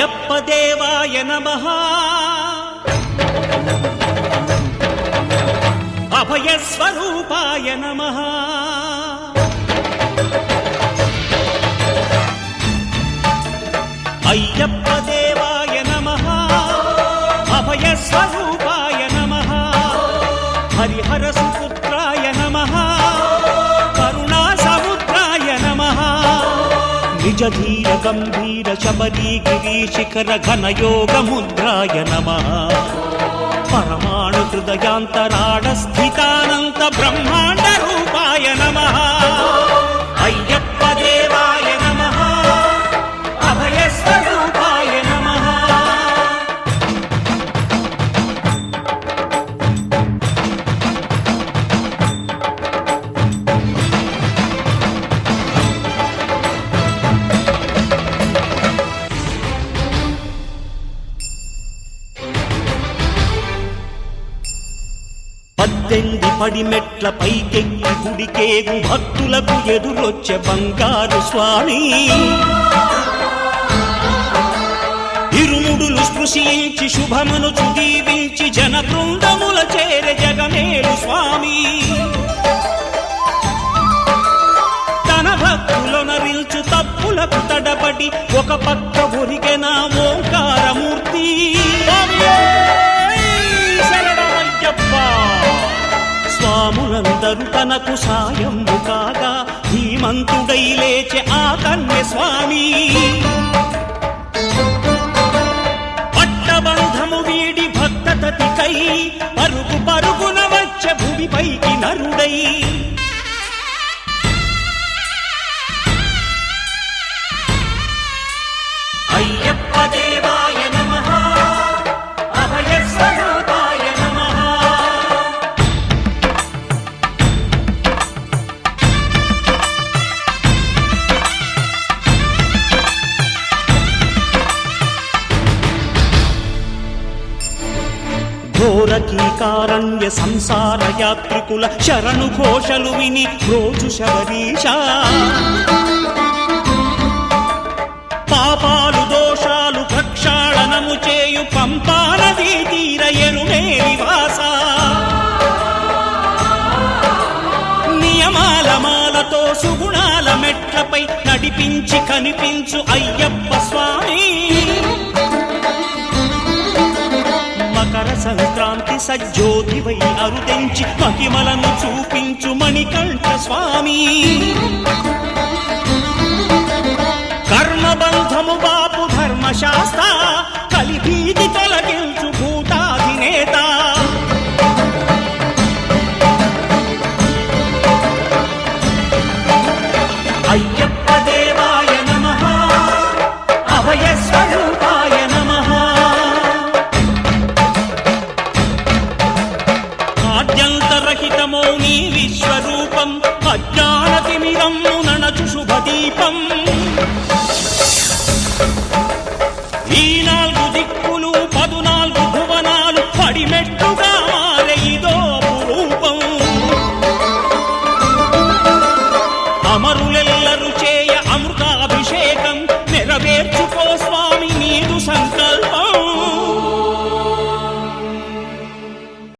అయ్యప్ప దేవాయ నమః అభయ స్వరూపాయ నమః అయ్యప్ప దేవాయ నమః అభయ స్వరూపాయ నమః హరిహర సుపుత్రాయ నమః కరుణా సముద్రాయ నమః నిజ ధీర గంభీర శబరీ గిరి శిఖర ఘన యోగ ముద్రాయ నమః పరమాణు హృదయాంతరాడ స్థితానంత బ్రహ్మాండ రూపాయ నమః అయ్యప్ప దేవాయ నమః అభయ స్వరూపాయ నమః పద్దెంది పడిమెట్ల పైకెక్కి గుడికేగు భక్తులకు ఎదురొచ్చే బంగారు స్వామి ఇరుముడులు స్పృశించి శుభమనుచు దీవించి జన బృందముల చేరే జగమేలు స్వామి తన భక్తులొనరిల్చు తప్పులకు తడబడి ఒక పక్క ఒరిగెన ఓంకారమూర్తి స్వాములందరూ తనకు సాయము కాగా ధీమంతుడై లేచే ఆ కన్య స్వామి పట్టబంధము వీడి భక్తతతికై పరుగు పరుగున వచ్చే భూమిపైకి నరుడై అయ్యప్ప దేవాయ నమః అభయ స్వరూపాయ నమః ఘోరకీకారణ్య సంసార యాత్రికుల శరణు ఘోషలు విని రోజు శబరీష పాపాలు దోషాలు ప్రక్షాళనము చేయు పంపానదీ తీరయను మేలివాస నియమాల మాలతో సుగుణాల మెట్లపై నడిపించి కనిపించు అయ్యప్ప స్వామి మకర సంక్రాంతి సజ్జోతివై అరుదెంచి మహిమలను చూపించు మణికంఠ స్వామి కర్మబంధము బాపు ధర్మశాస్త్ర కలిభీతి తొలగించు భూతాధినేత అయ్యప్ప దేవాయ నమః అభయ స్వరూపాయ నమః ఆద్యంతరహితమో నీ విశ్వరూపం అజ్ఞానతిమిరము ననచు శుభదీపం ఈ 4 దిక్కులు 14 భువనాలు పడిమెట్టుగా మారే ఇదో అమరులెల్లరు చేయ అమృత